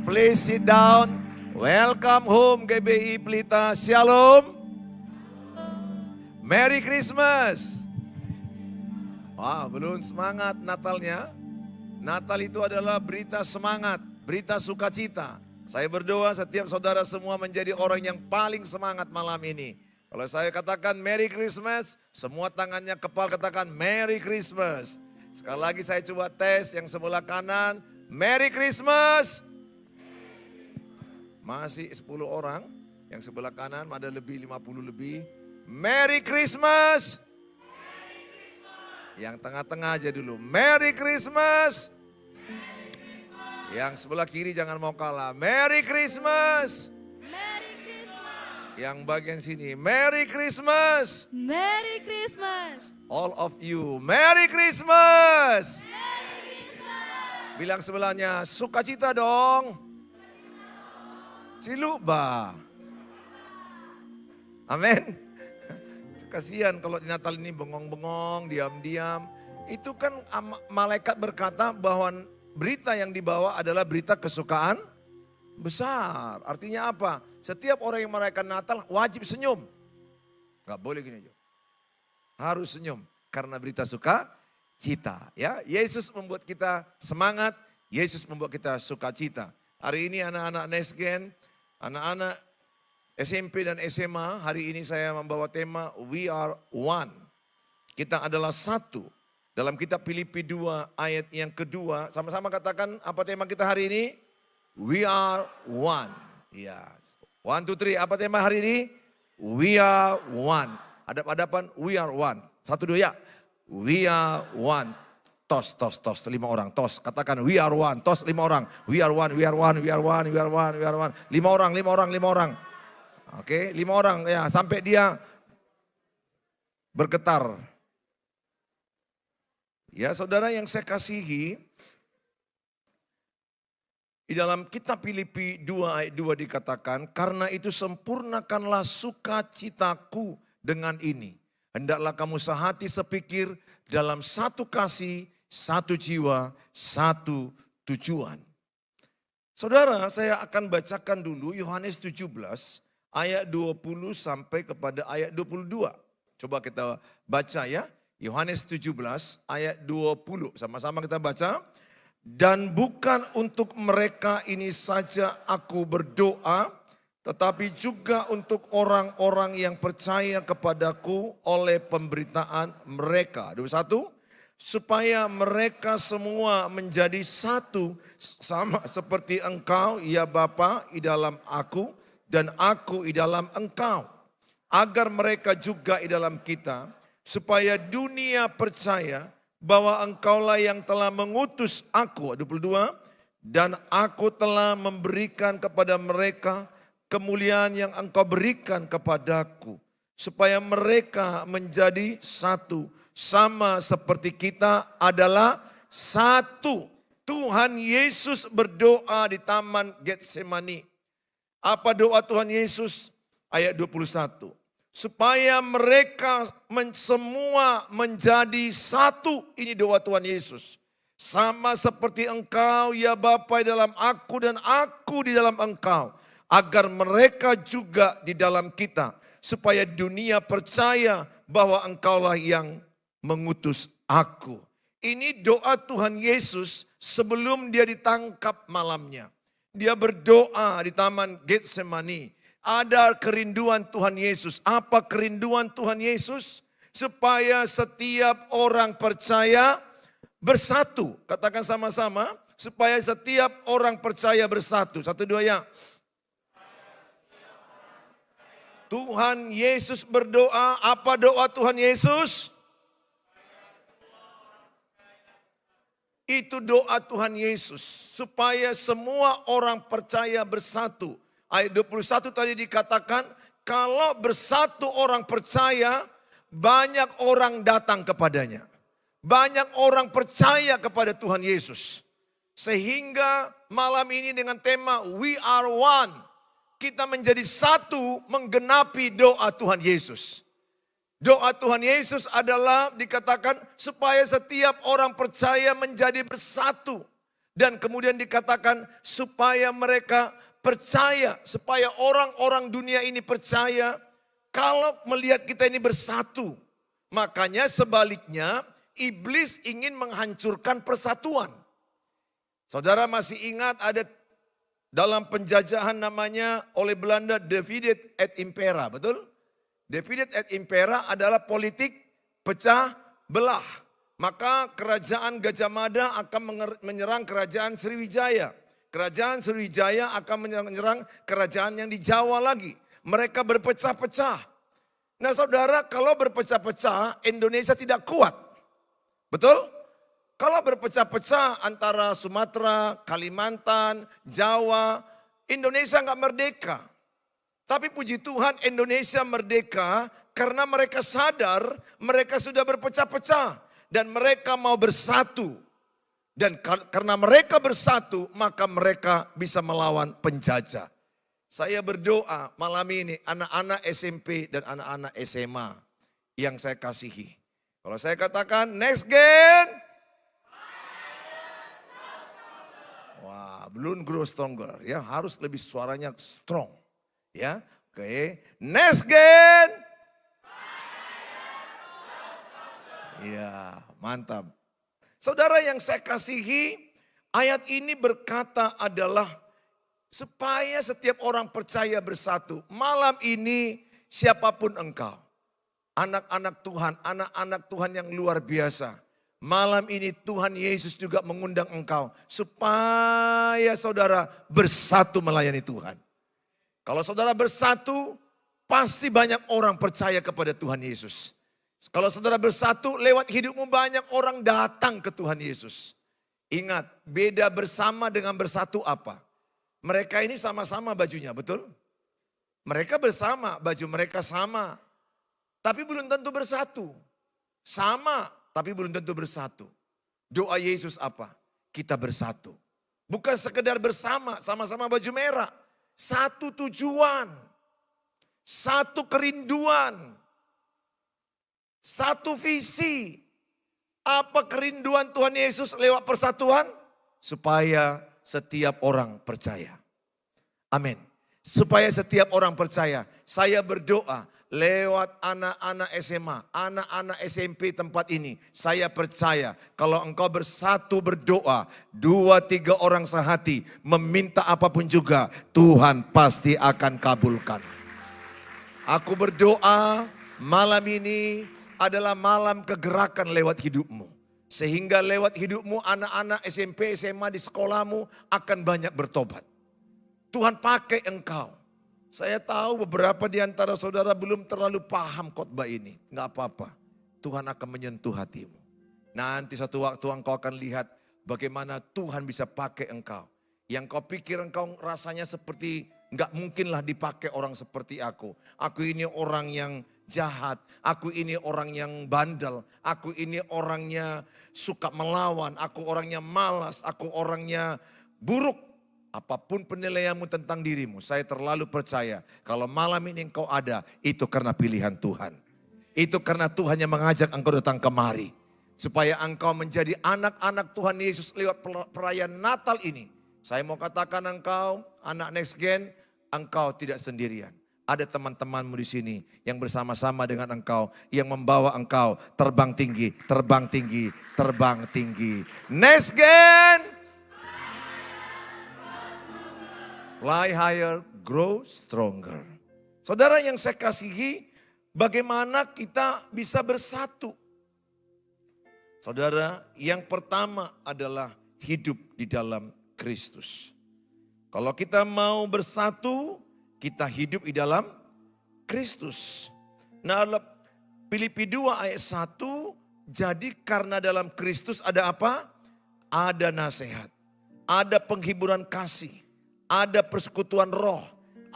Please sit down. Welcome home GBI Pelita. Shalom. Merry Christmas. Wah, belum semangat Natalnya. Natal itu adalah berita semangat, berita sukacita. Saya berdoa setiap saudara semua menjadi orang yang paling semangat malam ini. Kalau saya katakan Merry Christmas, semua tangannya kepal katakan Merry Christmas. Sekali lagi saya coba tes yang sebelah kanan. Merry Christmas. Masih 10 orang. Yang sebelah kanan ada lebih 50 lebih. Merry Christmas. Yang tengah-tengah aja dulu. Merry Christmas. Yang sebelah kiri jangan mau kalah. Merry Christmas. Merry Christmas. Yang bagian sini. Merry Christmas. Merry Christmas. All of you. Merry Christmas. Merry Christmas. Bilang sebelahnya, sukacita dong. Siluba. Amin. Kasihan kalau di Natal ini bengong-bengong, diam-diam. Itu kan malaikat berkata bahwa berita yang dibawa adalah berita kesukaan besar. Artinya apa? Setiap orang yang merayakan Natal wajib senyum. Gak boleh gini aja. Harus senyum karena berita sukacita. Ya, Yesus membuat kita semangat, Yesus membuat kita sukacita. Hari ini anak-anak Nesgen, anak-anak SMP dan SMA, hari ini saya membawa tema We Are One. Kita adalah satu. Dalam kitab Filipi 2 ayat yang kedua, sama-sama katakan apa tema kita hari ini? We are one. Ya. 1, 2, 3, apa tema hari ini? We are one. Hadap-hadapan, we are one. 1, 2 ya. We are one. Tos, 5 orang. Tos, katakan we are one. Tos 5 orang. We are one, we are one, we are one, we are one, we are one. 5 orang, 5 orang, 5 orang. Oke, 5 orang ya sampai dia bergetar. Ya saudara yang saya kasihi, di dalam kitab Filipi 2 ayat 2 dikatakan, karena itu sempurnakanlah sukacitaku dengan ini. Hendaklah kamu sehati sepikir dalam satu kasih, satu jiwa, satu tujuan. Saudara, saya akan bacakan dulu Yohanes 17 ayat 20 sampai kepada ayat 22. Coba kita baca ya. Yohanes 17 ayat 20. Sama-sama kita baca. Dan bukan untuk mereka ini saja aku berdoa, tetapi juga untuk orang-orang yang percaya kepadaku oleh pemberitaan mereka. 21. Supaya mereka semua menjadi satu sama seperti engkau ya Bapa di dalam aku dan aku di dalam engkau. Agar mereka juga di dalam kita. Supaya dunia percaya bahwa engkaulah yang telah mengutus aku. 22. Dan aku telah memberikan kepada mereka kemuliaan yang engkau berikan kepadaku. Supaya mereka menjadi satu. Sama seperti kita adalah satu. Tuhan Yesus berdoa di Taman Getsemani. Apa doa Tuhan Yesus? Ayat 21. Supaya mereka semua menjadi satu. Ini doa Tuhan Yesus. Sama seperti engkau ya Bapa di dalam aku dan aku di dalam engkau. Agar mereka juga di dalam kita. Supaya dunia percaya bahwa engkaulah yang mengutus aku. Ini doa Tuhan Yesus sebelum dia ditangkap malamnya. Dia berdoa di Taman Getsemani. Ada kerinduan Tuhan Yesus. Apa kerinduan Tuhan Yesus? Supaya setiap orang percaya bersatu. Katakan sama-sama. Supaya setiap orang percaya bersatu. 1, 2 ya. Tuhan Yesus berdoa. Apa doa Tuhan Yesus? Itu doa Tuhan Yesus. Supaya semua orang percaya bersatu. Ayat 21 tadi dikatakan, kalau bersatu orang percaya, banyak orang datang kepadanya. Banyak orang percaya kepada Tuhan Yesus. Sehingga malam ini dengan tema We Are One. Kita menjadi satu menggenapi doa Tuhan Yesus. Doa Tuhan Yesus adalah dikatakan supaya setiap orang percaya menjadi bersatu. Dan kemudian dikatakan supaya mereka percaya, supaya orang-orang dunia ini percaya kalau melihat kita ini bersatu. Makanya sebaliknya iblis ingin menghancurkan persatuan. Saudara masih ingat ada dalam penjajahan namanya oleh Belanda Divide et Impera, betul? Divide et Impera adalah politik pecah belah. Maka kerajaan Gajah Mada akan menyerang kerajaan Sriwijaya. Kerajaan Sriwijaya akan menyerang kerajaan yang di Jawa lagi. Mereka berpecah-pecah. Nah saudara, kalau berpecah-pecah Indonesia tidak kuat. Betul? Kalau berpecah-pecah antara Sumatera, Kalimantan, Jawa, Indonesia nggak merdeka. Tapi puji Tuhan Indonesia merdeka karena mereka sadar mereka sudah berpecah-pecah. Dan mereka mau bersatu. Dan karena mereka bersatu maka mereka bisa melawan penjajah. Saya berdoa malam ini anak-anak SMP dan anak-anak SMA yang saya kasihi. Kalau saya katakan next gen. Wah, belum grow stronger ya, harus lebih suaranya strong. Ya, oke. Next gen. Ya, mantap. Saudara yang saya kasihi, ayat ini berkata adalah supaya setiap orang percaya bersatu. Malam ini siapapun engkau, anak-anak Tuhan, anak-anak Tuhan yang luar biasa. Malam ini Tuhan Yesus juga mengundang engkau supaya saudara bersatu melayani Tuhan. Kalau saudara bersatu, pasti banyak orang percaya kepada Tuhan Yesus. Kalau saudara bersatu, lewat hidupmu banyak orang datang ke Tuhan Yesus. Ingat, beda bersama dengan bersatu apa? Mereka ini sama-sama bajunya, betul? Mereka bersama, baju mereka sama. Tapi belum tentu bersatu. Sama, tapi belum tentu bersatu. Doa Yesus apa? Kita bersatu. Bukan sekedar bersama, sama-sama baju merah. Satu tujuan. Satu kerinduan. Satu visi. Apa kerinduan Tuhan Yesus lewat persatuan? Supaya setiap orang percaya. Amin. Supaya setiap orang percaya. Saya berdoa lewat anak-anak SMA, anak-anak SMP tempat ini. Saya percaya kalau engkau bersatu berdoa, 2-3 orang sehati meminta apapun juga, Tuhan pasti akan kabulkan. Aku berdoa malam ini adalah malam kegerakan lewat hidupmu. Sehingga lewat hidupmu anak-anak SMP, SMA di sekolahmu akan banyak bertobat. Tuhan pakai engkau. Saya tahu beberapa di antara saudara belum terlalu paham khotbah ini. Enggak apa-apa. Tuhan akan menyentuh hatimu. Nanti satu waktu engkau akan lihat bagaimana Tuhan bisa pakai engkau. Yang kau pikir engkau rasanya seperti enggak mungkinlah dipakai orang seperti aku. Aku ini orang yang jahat, aku ini orang yang bandel, aku ini orangnya suka melawan, aku orangnya malas, aku orangnya buruk. Apapun penilaianmu tentang dirimu, saya terlalu percaya kalau malam ini engkau ada, itu karena pilihan Tuhan. Itu karena Tuhan yang mengajak engkau datang kemari. Supaya engkau menjadi anak-anak Tuhan Yesus lewat perayaan Natal ini. Saya mau katakan engkau, anak next gen, engkau tidak sendirian. Ada teman-temanmu di sini yang bersama-sama dengan engkau, yang membawa engkau terbang tinggi, terbang tinggi, terbang tinggi. Next gen, fly higher, grow stronger. Saudara yang saya kasihi, bagaimana kita bisa bersatu? Saudara, yang pertama adalah hidup di dalam Kristus. Kalau kita mau bersatu, kita hidup di dalam Kristus. Nah, Filipi 2 ayat 1, jadi karena dalam Kristus ada apa? Ada nasihat, ada penghiburan kasih, ada persekutuan roh,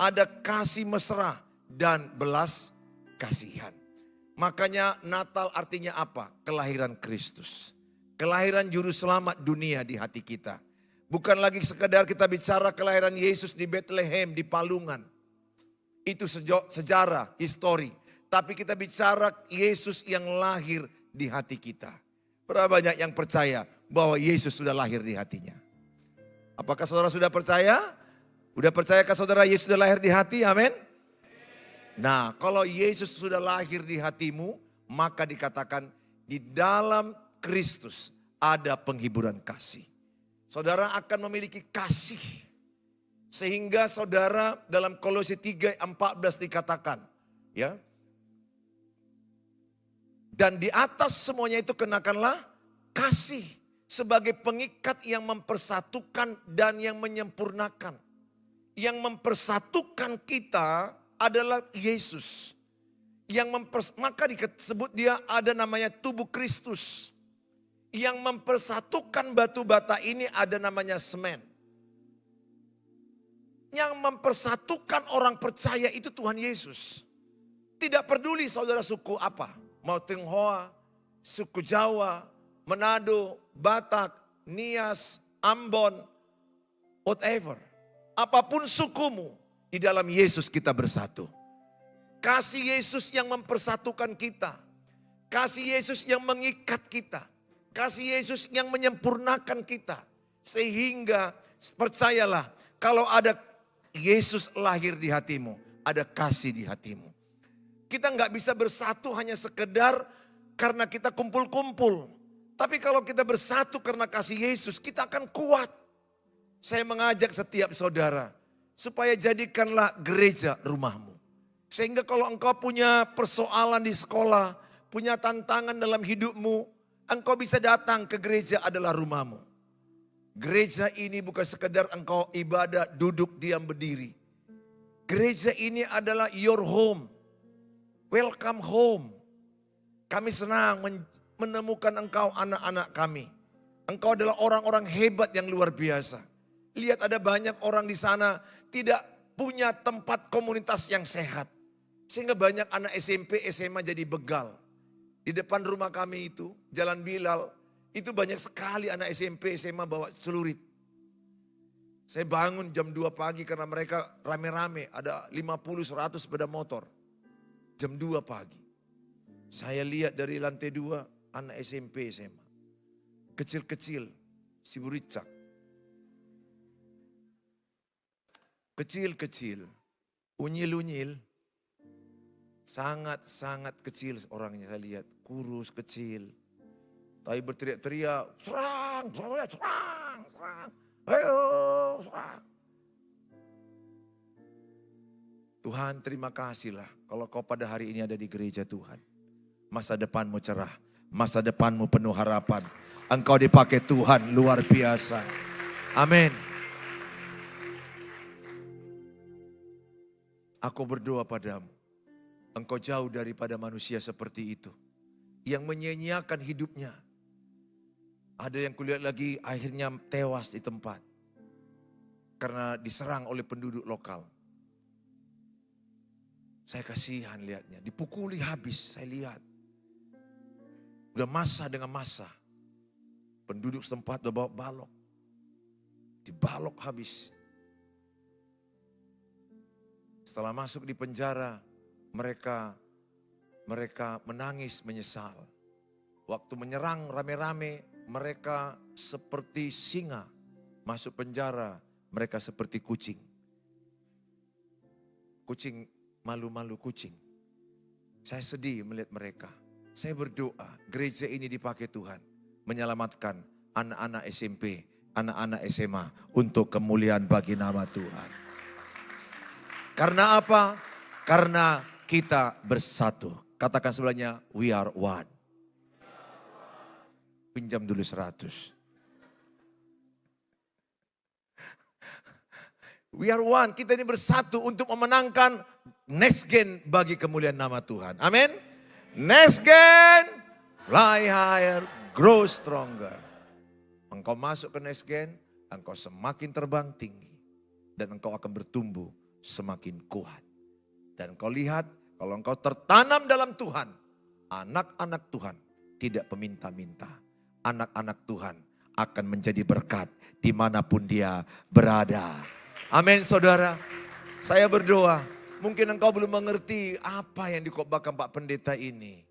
ada kasih mesra dan belas kasihan. Makanya Natal artinya apa? Kelahiran Kristus. Kelahiran juru selamat dunia di hati kita. Bukan lagi sekedar kita bicara kelahiran Yesus di Bethlehem, di Palungan. Itu sejarah, histori. Tapi kita bicara Yesus yang lahir di hati kita. Berapa banyak yang percaya bahwa Yesus sudah lahir di hatinya? Apakah saudara sudah percaya? Udah percayakah saudara Yesus sudah lahir di hati? Amin. Nah, kalau Yesus sudah lahir di hatimu, maka dikatakan di dalam Kristus ada penghiburan kasih. Saudara akan memiliki kasih. Sehingga saudara dalam Kolose 3:14 dikatakan, ya. Dan di atas semuanya itu kenakanlah kasih sebagai pengikat yang mempersatukan dan yang menyempurnakan. Yang mempersatukan kita adalah Yesus. Maka disebut dia ada namanya tubuh Kristus. Yang mempersatukan batu bata ini ada namanya semen. Yang mempersatukan orang percaya itu Tuhan Yesus. Tidak peduli saudara suku apa. Mau Tionghoa, suku Jawa, Manado, Batak, Nias, Ambon, whatever. Apapun sukumu, di dalam Yesus kita bersatu. Kasih Yesus yang mempersatukan kita. Kasih Yesus yang mengikat kita. Kasih Yesus yang menyempurnakan kita. Sehingga percayalah, kalau ada Yesus lahir di hatimu, ada kasih di hatimu. Kita nggak bisa bersatu hanya sekedar karena kita kumpul-kumpul. Tapi kalau kita bersatu karena kasih Yesus, kita akan kuat. Saya mengajak setiap saudara, supaya jadikanlah gereja rumahmu. Sehingga kalau engkau punya persoalan di sekolah, punya tantangan dalam hidupmu, engkau bisa datang ke gereja adalah rumahmu. Gereja ini bukan sekedar engkau ibadah, duduk, diam, berdiri. Gereja ini adalah your home. Welcome home. Kami senang menemukan engkau anak-anak kami. Engkau adalah orang-orang hebat yang luar biasa. Lihat ada banyak orang di sana tidak punya tempat komunitas yang sehat. Sehingga banyak anak SMP, SMA jadi begal. Di depan rumah kami itu, Jalan Bilal, itu banyak sekali anak SMP, SMA bawa celurit. Saya bangun jam 2 pagi karena mereka rame-rame, ada 50-100 sepeda motor. Jam 2 pagi. Saya lihat dari lantai 2, anak SMP, SMA. Kecil-kecil, Siburicak. Kecil-kecil, unyil-unyil, sangat-sangat kecil orangnya saya lihat. Kurus, kecil. Tapi berteriak-teriak, serang, serang, ayo, serang. Tuhan terima kasihlah kalau kau pada hari ini ada di gereja Tuhan. Masa depanmu cerah, masa depanmu penuh harapan. Engkau dipakai Tuhan luar biasa. Amin. Aku berdoa padamu, engkau jauh daripada manusia seperti itu. Yang menyia-nyiakan hidupnya. Ada yang kulihat lagi akhirnya tewas di tempat. Karena diserang oleh penduduk lokal. Saya kasihan lihatnya, dipukuli habis saya lihat. Udah masa dengan masa. Penduduk setempat udah bawa balok. Dibalok habis. Setelah masuk di penjara, mereka menangis menyesal. Waktu menyerang rame-rame, mereka seperti singa. Masuk penjara, mereka seperti kucing. Kucing, malu-malu kucing. Saya sedih melihat mereka. Saya berdoa, gereja ini dipakai Tuhan. Menyelamatkan anak-anak SMP, anak-anak SMA untuk kemuliaan bagi nama Tuhan. Karena apa? Karena kita bersatu. Katakan sebelahnya, we are one. Pinjam dulu 100. We are one, kita ini bersatu untuk memenangkan next gen bagi kemuliaan nama Tuhan. Amin. Next gen, fly higher, grow stronger. Engkau masuk ke next gen, engkau semakin terbang tinggi. Dan engkau akan bertumbuh semakin kuat. Dan engkau lihat, kalau engkau tertanam dalam Tuhan, anak-anak Tuhan tidak peminta-minta. Anak-anak Tuhan akan menjadi berkat dimanapun dia berada. Amin saudara. Saya berdoa, mungkin engkau belum mengerti apa yang dikotbahkan Pak Pendeta ini.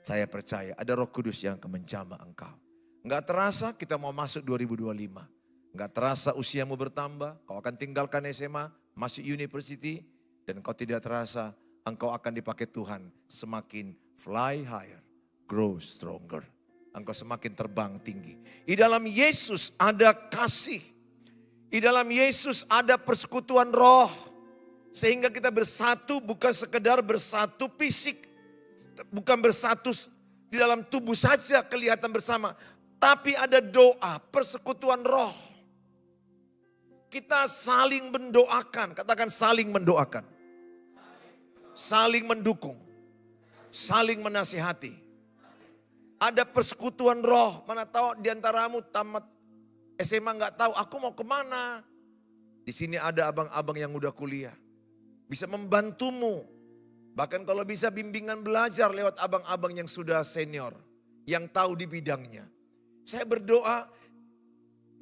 Saya percaya ada Roh Kudus yang akan menjamah engkau. Enggak terasa kita mau masuk 2025. Nggak terasa usiamu bertambah, kau akan tinggalkan SMA, masuk university, dan kau tidak terasa engkau akan dipakai Tuhan semakin fly higher, grow stronger. Engkau semakin terbang tinggi. Di dalam Yesus ada kasih. Di dalam Yesus ada persekutuan roh. Sehingga kita bersatu bukan sekedar bersatu fisik. Bukan bersatu di dalam tubuh saja kelihatan bersama. Tapi ada doa, persekutuan roh. Kita saling mendoakan, katakan saling mendoakan. Saling mendukung, saling menasihati. Ada persekutuan roh, mana tahu diantaramu tamat SMA nggak tahu aku mau kemana. Di sini ada abang-abang yang udah kuliah, bisa membantumu. Bahkan kalau bisa bimbingan belajar lewat abang-abang yang sudah senior, yang tahu di bidangnya. Saya berdoa,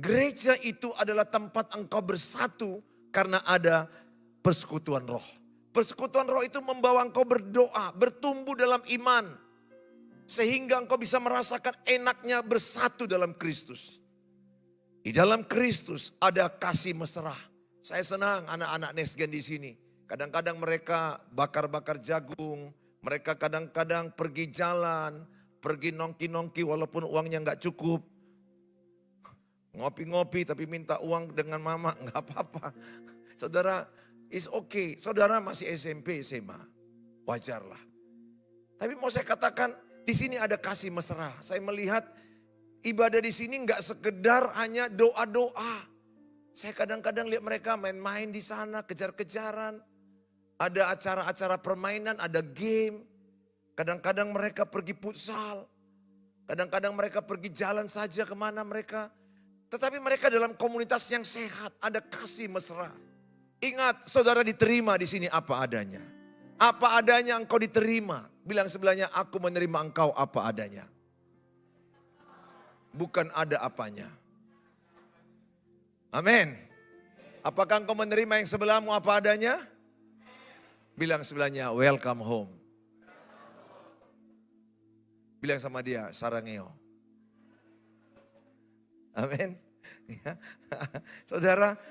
gereja itu adalah tempat engkau bersatu karena ada persekutuan roh. Persekutuan roh itu membawa engkau berdoa, bertumbuh dalam iman. Sehingga engkau bisa merasakan enaknya bersatu dalam Kristus. Di dalam Kristus ada kasih mesra. Saya senang anak-anak Nesgen di sini. Kadang-kadang mereka bakar-bakar jagung. Mereka kadang-kadang pergi jalan, pergi nongki-nongki walaupun uangnya nggak cukup. Ngopi-ngopi tapi minta uang dengan mama, nggak apa-apa. Saudara, is okay. Saudara masih SMP, SMA. Wajarlah. Tapi mau saya katakan, di sini ada kasih mesra. Saya melihat ibadah di sini nggak sekedar hanya doa-doa. Saya kadang-kadang lihat mereka main-main di sana, kejar-kejaran. Ada acara-acara permainan, ada game. Kadang-kadang mereka pergi futsal. Kadang-kadang mereka pergi jalan saja kemana mereka. Tetapi mereka dalam komunitas yang sehat, ada kasih mesra. Ingat, saudara diterima di sini apa adanya. Apa adanya engkau diterima. Bilang sebelahnya, aku menerima engkau apa adanya. Bukan ada apanya. Amin. Apakah engkau menerima yang sebelahmu apa adanya? Bilang sebelahnya, welcome home. Bilang sama dia, sarangeo. Amin. Ya.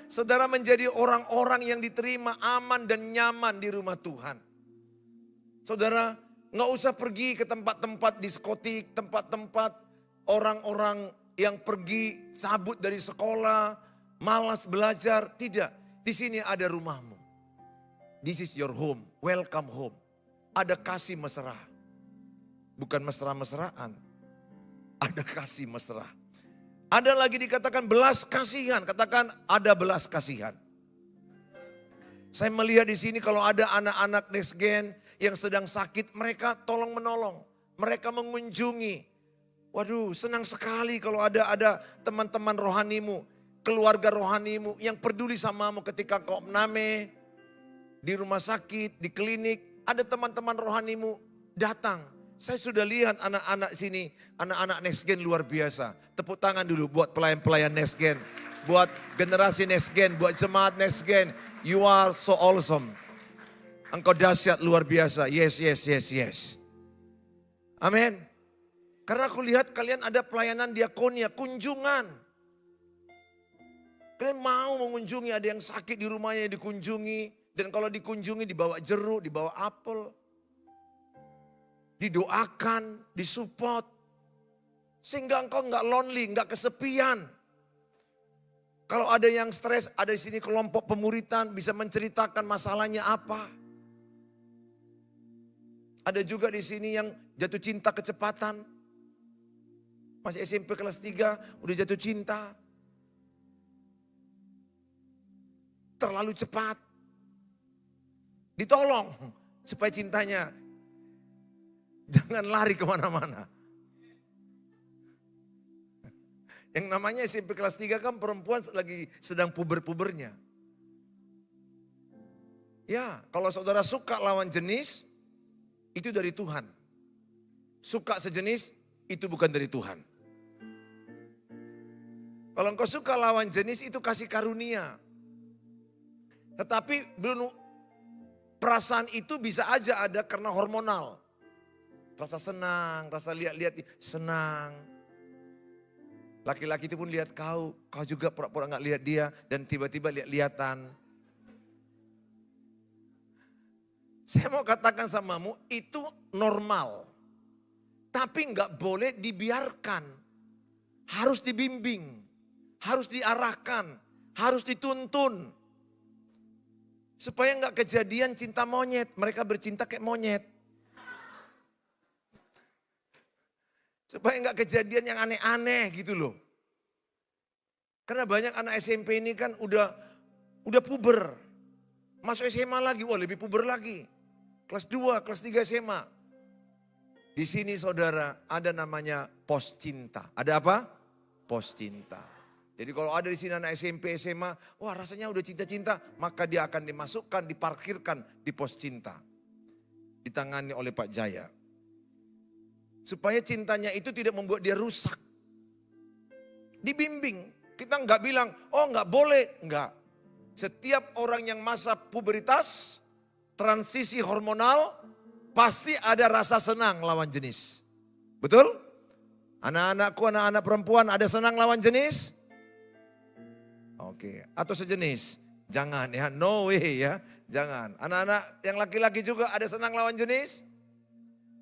Saudara menjadi orang-orang yang diterima aman dan nyaman di rumah Tuhan. Saudara nggak usah pergi ke tempat-tempat diskotik, tempat-tempat orang-orang yang pergi cabut dari sekolah, malas belajar. Tidak, di sini ada rumahmu. This is your home, welcome home. Ada kasih mesra. Bukan mesra-mesraan, ada kasih mesra. Ada lagi dikatakan belas kasihan, katakan ada belas kasihan. Saya melihat di sini kalau ada anak-anak Nesgen yang sedang sakit, mereka tolong menolong, mereka mengunjungi. Waduh, senang sekali kalau ada teman-teman rohanimu, keluarga rohanimu yang peduli samamu ketika kau mename di rumah sakit, di klinik, ada teman-teman rohanimu datang. Saya sudah lihat anak-anak sini, anak-anak Nesgen luar biasa. Tepuk tangan dulu buat pelayan-pelayan Nesgen, buat generasi Nesgen, buat jemaat Nesgen. You are so awesome. Engkau dahsyat luar biasa. Yes, yes, yes, yes. Amin. Karena aku lihat kalian ada pelayanan diakonia, kunjungan. Kalian mau mengunjungi, ada yang sakit di rumahnya dikunjungi. Dan kalau dikunjungi dibawa jeruk, dibawa apel. Didoakan, disupport. Sehingga engkau nggak lonely, nggak kesepian. Kalau ada yang stres, ada di sini kelompok pemuritan bisa menceritakan masalahnya apa. Ada juga di sini yang jatuh cinta kecepatan. Masih SMP kelas 3 udah jatuh cinta. Terlalu cepat. Ditolong supaya cintanya jangan lari kemana-mana. Yang namanya SMP kelas 3 kan perempuan lagi sedang puber-pubernya. Ya, kalau saudara suka lawan jenis, itu dari Tuhan. Suka sejenis, itu bukan dari Tuhan. Kalau engkau suka lawan jenis, itu kasih karunia. Tetapi belum perasaan itu bisa aja ada karena hormonal. Rasa senang, rasa lihat-lihat, senang. Laki-laki itu pun lihat kau juga pura-pura nggak lihat dia dan tiba-tiba lihat-lihatan. Saya mau katakan samamu itu normal. Tapi nggak boleh dibiarkan. Harus dibimbing, harus diarahkan, harus dituntun. Supaya nggak kejadian cinta monyet, mereka bercinta kayak monyet. Supaya nggak kejadian yang aneh-aneh gitu loh. Karena banyak anak SMP ini kan udah puber. Masuk SMA lagi, wah lebih puber lagi. Kelas 2, kelas 3 SMA. Di sini saudara ada namanya pos cinta. Ada apa? Pos cinta. Jadi kalau ada di sini anak SMP, SMA, wah rasanya udah cinta-cinta. Maka dia akan dimasukkan, diparkirkan di pos cinta. Ditangani oleh Pak Jaya. Supaya cintanya itu tidak membuat dia rusak. Dibimbing. Kita nggak bilang, oh nggak boleh. Nggak. Setiap orang yang masa puberitas, transisi hormonal, pasti ada rasa senang lawan jenis. Betul? Anak-anakku, anak-anak perempuan ada senang lawan jenis? Oke. Atau sejenis? Jangan ya, no way ya. Jangan. Anak-anak yang laki-laki juga ada senang lawan jenis?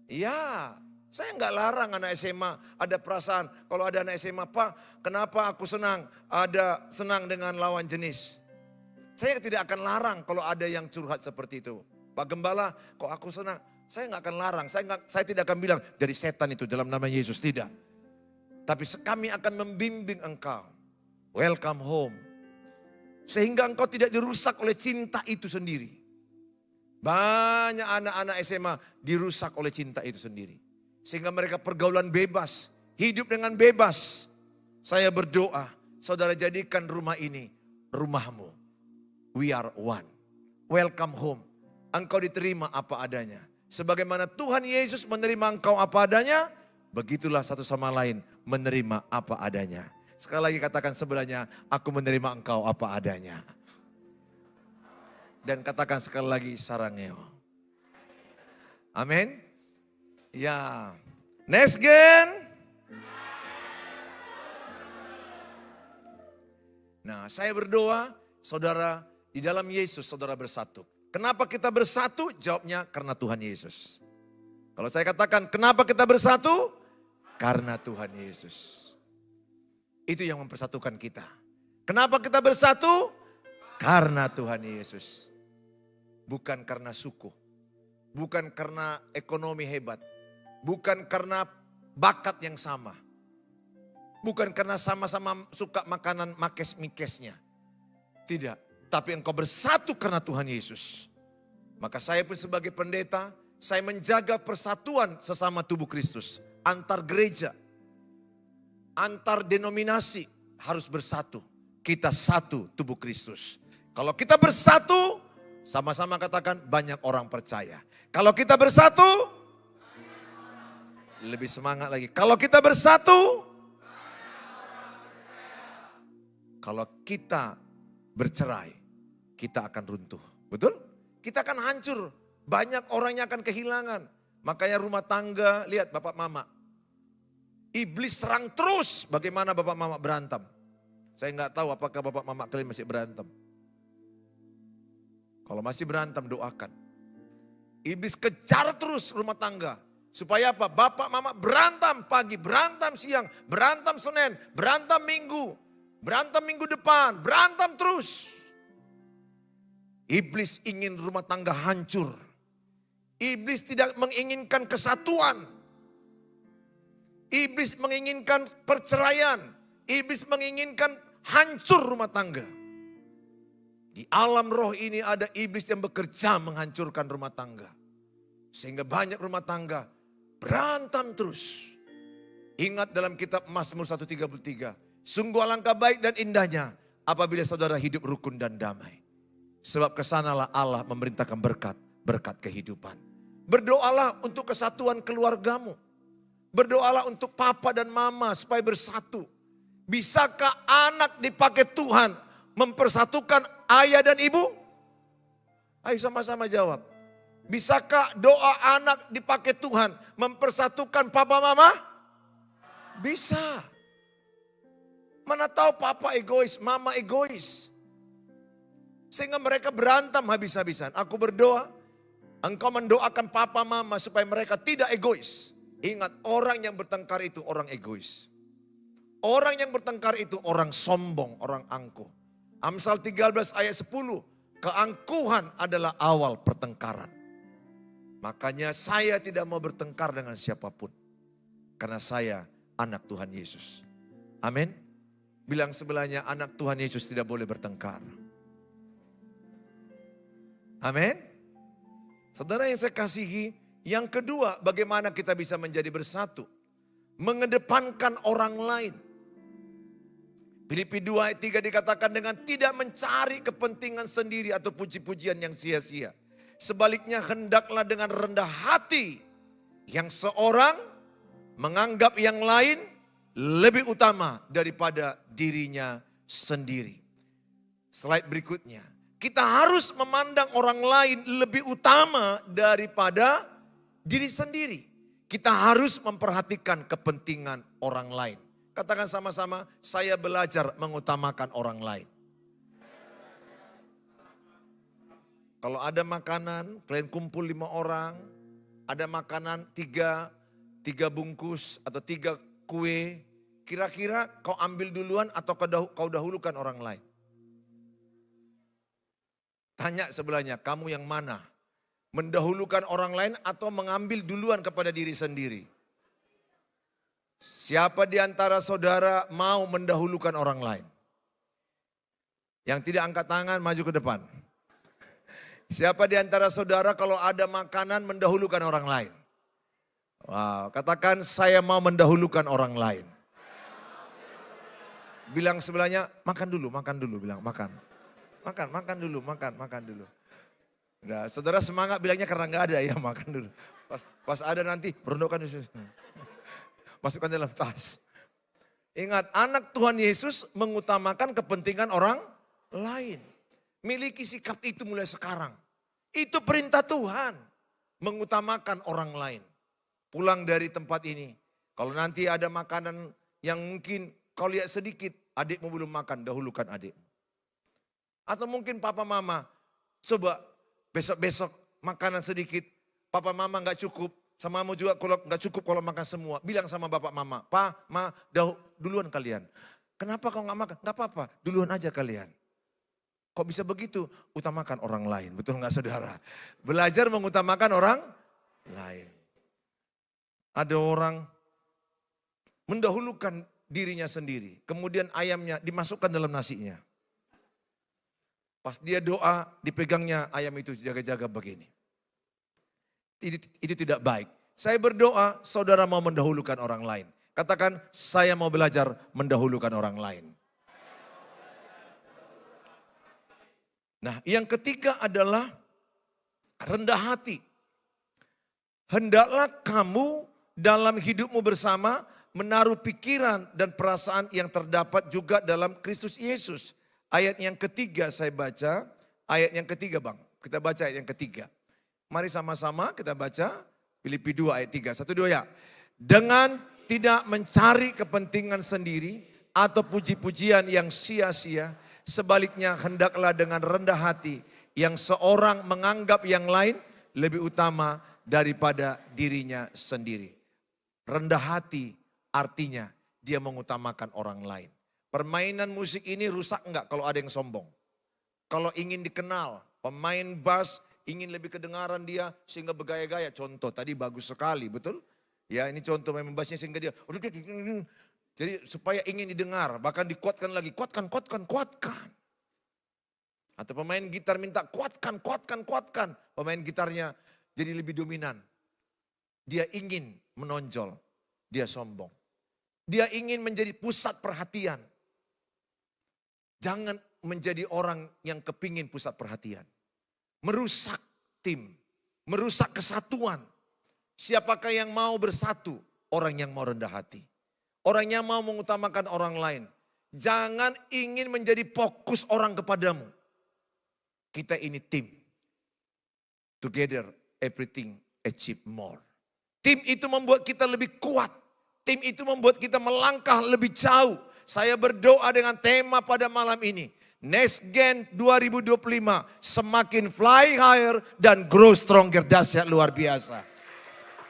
Iya. Saya nggak larang anak SMA ada perasaan. Kalau ada anak SMA, Pak, kenapa aku senang? Ada senang dengan lawan jenis. Saya tidak akan larang kalau ada yang curhat seperti itu. Pak Gembala, kok aku senang? Saya nggak akan larang. Saya tidak akan bilang dari setan itu dalam nama Yesus, tidak. Tapi kami akan membimbing engkau. Welcome home. Sehingga engkau tidak dirusak oleh cinta itu sendiri. Banyak anak-anak SMA dirusak oleh cinta itu sendiri. Sehingga mereka pergaulan bebas, hidup dengan bebas. Saya berdoa, saudara jadikan rumah ini rumahmu. We are one. Welcome home. Engkau diterima apa adanya. Sebagaimana Tuhan Yesus menerima engkau apa adanya, begitulah satu sama lain menerima apa adanya. Sekali lagi katakan sebelahnya, aku menerima engkau apa adanya. Dan katakan sekali lagi, sarangeo. Amin. Ya, next gen. Nah, saya berdoa, saudara, di dalam Yesus saudara bersatu. Kenapa kita bersatu? Jawabnya karena Tuhan Yesus. Kalau saya katakan, kenapa kita bersatu? Karena Tuhan Yesus. Itu yang mempersatukan kita. Kenapa kita bersatu? Karena Tuhan Yesus. Bukan karena suku. Bukan karena ekonomi hebat. Bukan karena bakat yang sama. Bukan karena sama-sama suka makanan makes-mikesnya. Tidak. Tapi engkau bersatu karena Tuhan Yesus. Maka saya pun sebagai pendeta, saya menjaga persatuan sesama tubuh Kristus. Antar gereja, antar denominasi harus bersatu. Kita satu tubuh Kristus. Kalau kita bersatu, sama-sama katakan banyak orang percaya. Kalau kita bersatu, lebih semangat lagi. Kalau kita bersatu, kalau kita bercerai, kita akan runtuh. Betul? Kita akan hancur. Banyak orang yang akan kehilangan. Makanya rumah tangga, lihat bapak mama. Iblis serang terus bagaimana bapak mama berantem. Saya nggak tahu apakah bapak mama kalian masih berantem. Kalau masih berantem doakan. Iblis kejar terus rumah tangga. Supaya apa? Bapak mama berantem pagi, berantem siang, berantem Senin, berantem Minggu. Berantem minggu depan, berantem terus. Iblis ingin rumah tangga hancur. Iblis tidak menginginkan kesatuan. Iblis menginginkan perceraian. Iblis menginginkan hancur rumah tangga. Di alam roh ini ada iblis yang bekerja menghancurkan rumah tangga. Sehingga banyak rumah tangga berantem terus. Ingat dalam kitab Mazmur 133. Sungguh alangkah baik dan indahnya apabila saudara hidup rukun dan damai. Sebab kesanalah Allah memerintahkan berkat kehidupan. Berdoalah untuk kesatuan keluargamu. Berdoalah untuk papa dan mama supaya bersatu. Bisakah anak dipakai Tuhan mempersatukan ayah dan ibu? Ayo sama-sama jawab. Bisakah doa anak dipakai Tuhan mempersatukan papa mama? Bisa. Mana tahu papa egois, mama egois. Sehingga mereka berantem habis-habisan. Aku berdoa, engkau mendoakan papa mama supaya mereka tidak egois. Ingat, orang yang bertengkar itu orang egois. Orang yang bertengkar itu orang sombong, orang angkuh. Amsal 13 ayat 10, keangkuhan adalah awal pertengkaran. Makanya saya tidak mau bertengkar dengan siapapun. Karena saya anak Tuhan Yesus. Amin. Bilang sebelahnya, anak Tuhan Yesus tidak boleh bertengkar. Amin. Saudara yang saya kasihi, yang kedua, bagaimana kita bisa menjadi bersatu? Mengedepankan orang lain. Filipi 2 ayat 3 dikatakan dengan tidak mencari kepentingan sendiri atau puji-pujian yang sia-sia. Sebaliknya hendaklah dengan rendah hati yang seorang menganggap yang lain lebih utama daripada dirinya sendiri. Slide berikutnya. Kita harus memandang orang lain lebih utama daripada diri sendiri. Kita harus memperhatikan kepentingan orang lain. Katakan sama-sama, saya belajar mengutamakan orang lain. Kalau ada makanan, kalian kumpul 5 orang, ada makanan 3 bungkus atau 3 kue, kira-kira kau ambil duluan atau kau dahulukan orang lain? Tanya sebelahnya, kamu yang mana? Mendahulukan orang lain atau mengambil duluan kepada diri sendiri? Siapa di antara saudara mau mendahulukan orang lain? Yang tidak angkat tangan maju ke depan. Siapa di antara saudara kalau ada makanan mendahulukan orang lain? Wow, katakan saya mau mendahulukan orang lain. Bilang sebelahnya, makan dulu, bilang makan. Makan dulu. Nah, saudara semangat bilangnya karena nggak ada ya, makan dulu. Pas ada nanti, perundukan masukkan dalam tas. Ingat, anak Tuhan Yesus mengutamakan kepentingan orang lain. Miliki sikap itu mulai sekarang. Itu perintah Tuhan, mengutamakan orang lain. Pulang dari tempat ini, kalau nanti ada makanan yang mungkin kau lihat sedikit, adikmu belum makan, dahulukan adikmu. Atau mungkin papa mama, coba besok-besok makanan sedikit, papa mama gak cukup, sama kamu juga kalau gak cukup kalau makan semua. Bilang sama bapak mama, pa, ma, duluan kalian. Kenapa kau gak makan? Gak apa-apa, duluan aja kalian. Kok bisa begitu? Utamakan orang lain, betul gak saudara? Belajar mengutamakan orang lain. Ada orang mendahulukan dirinya sendiri. Kemudian ayamnya dimasukkan dalam nasinya. Pas dia doa, dipegangnya ayam itu jaga-jaga begini. Itu tidak baik. Saya berdoa, saudara mau mendahulukan orang lain. Katakan, saya mau belajar mendahulukan orang lain. Nah, yang ketiga adalah rendah hati. Hendaklah kamu dalam hidupmu bersama menaruh pikiran dan perasaan yang terdapat juga dalam Kristus Yesus. Ayat yang ketiga saya baca, ayat yang ketiga bang. Kita baca ayat yang ketiga. Mari sama-sama kita baca Filipi 2 ayat 3. 1, 2 ya. Dengan tidak mencari kepentingan sendiri atau puji-pujian yang sia-sia. Sebaliknya hendaklah dengan rendah hati yang seorang menganggap yang lain lebih utama daripada dirinya sendiri. Rendah hati artinya dia mengutamakan orang lain. Permainan musik ini rusak enggak kalau ada yang sombong? Kalau ingin dikenal, pemain bass ingin lebih kedengaran dia sehingga bergaya-gaya. Contoh tadi bagus sekali, betul? Ya ini contoh memang bassnya sehingga dia. Jadi supaya ingin didengar, bahkan dikuatkan lagi. Kuatkan. Atau pemain gitar minta kuatkan. Pemain gitarnya jadi lebih dominan. Dia ingin menonjol, dia sombong. Dia ingin menjadi pusat perhatian. Jangan menjadi orang yang kepingin pusat perhatian. Merusak tim, merusak kesatuan. Siapakah yang mau bersatu? Orang yang mau rendah hati. Orang yang mau mengutamakan orang lain. Jangan ingin menjadi fokus orang kepadamu. Kita ini tim. Together everything achieve more. Tim itu membuat kita lebih kuat. Tim itu membuat kita melangkah lebih jauh. saya berdoa dengan tema pada malam ini. Next Gen 2025 semakin fly higher dan grow stronger, dahsyat luar biasa.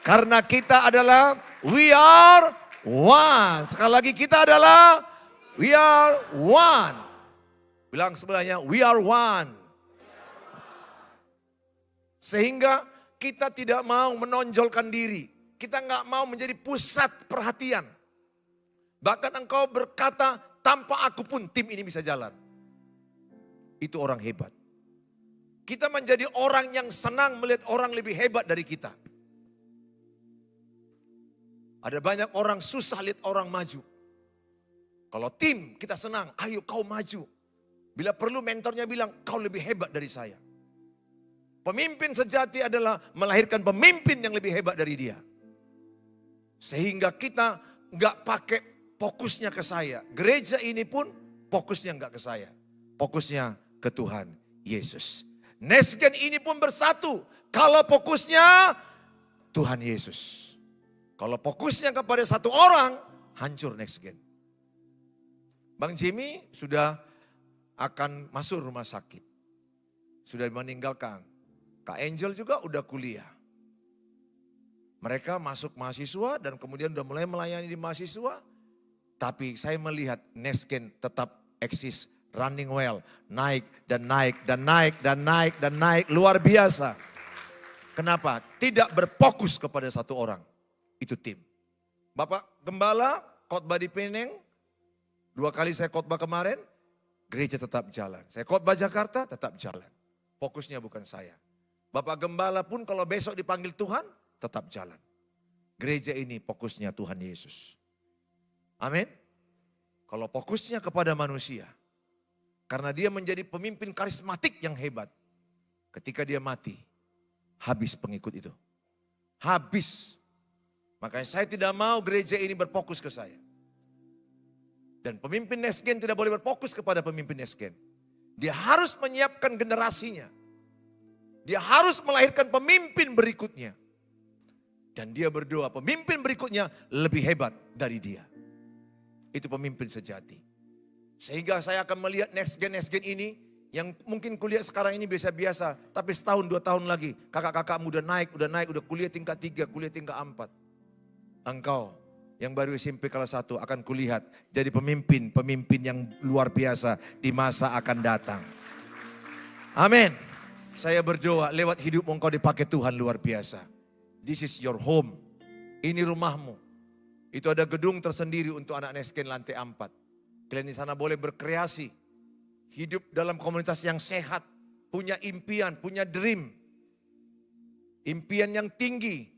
Karena kita adalah we are one. Sekali lagi kita adalah we are one. Bilang sebelahnya we are one. Sehingga kita tidak mau menonjolkan diri. Kita nggak mau menjadi pusat perhatian. Bahkan engkau berkata tanpa aku pun tim ini bisa jalan. Itu orang hebat. Kita menjadi orang yang senang melihat orang lebih hebat dari kita. Ada banyak orang susah lihat orang maju. Kalau tim kita senang, ayo kau maju. Bila perlu mentornya bilang kau lebih hebat dari saya. Pemimpin sejati adalah melahirkan pemimpin yang lebih hebat dari dia. Sehingga kita nggak pakai fokusnya ke saya. Gereja ini pun fokusnya nggak ke saya. Fokusnya ke Tuhan Yesus. Next Gen ini pun bersatu. Kalau fokusnya Tuhan Yesus. Kalau fokusnya kepada satu orang, hancur Next Gen. Bang Jimmy sudah akan masuk rumah sakit. Sudah meninggalkan. Kak Angel juga udah kuliah. Mereka masuk mahasiswa dan kemudian udah mulai melayani di mahasiswa. Tapi saya melihat Next Gen tetap eksis. Running well, naik dan naik dan naik dan naik dan naik, luar biasa. Kenapa? Tidak berfokus kepada satu orang, itu tim. Bapak Gembala khotbah di Penang, 2 kali saya khotbah kemarin, gereja tetap jalan. Saya khotbah Jakarta tetap jalan, fokusnya bukan saya. Bapak Gembala pun kalau besok dipanggil Tuhan, tetap jalan. Gereja ini fokusnya Tuhan Yesus. Amin. Kalau fokusnya kepada manusia, karena dia menjadi pemimpin karismatik yang hebat. Ketika dia mati, habis pengikut itu. Habis. Makanya saya tidak mau gereja ini berfokus ke saya. Dan pemimpin Next Gen tidak boleh berfokus kepada pemimpin Next Gen. Dia harus menyiapkan generasinya. Dia harus melahirkan pemimpin berikutnya. Dan dia berdoa pemimpin berikutnya lebih hebat dari dia. Itu pemimpin sejati. Sehingga saya akan melihat Next Gen ini yang mungkin kuliah sekarang ini biasa-biasa. Tapi setahun 2 tahun lagi kakak-kakakmu udah naik, udah kuliah tingkat 3, kuliah tingkat 4. Engkau yang baru SMP kelas 1 akan kulihat jadi pemimpin yang luar biasa di masa akan datang. Amin. Saya berdoa lewat hidupmu engkau dipakai Tuhan luar biasa. This is your home. Ini rumahmu. Itu ada gedung tersendiri untuk anak Next Gen lantai 4. Kalian di sana boleh berkreasi, hidup dalam komunitas yang sehat, punya impian, punya dream. Impian yang tinggi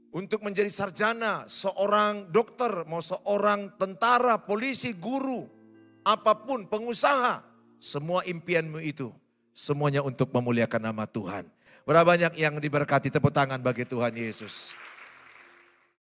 untuk menjadi sarjana, seorang dokter, mau seorang tentara, polisi, guru, apapun, pengusaha. Semua impianmu itu, semuanya untuk memuliakan nama Tuhan. Berapa banyak yang diberkati, tepuk tangan bagi Tuhan Yesus.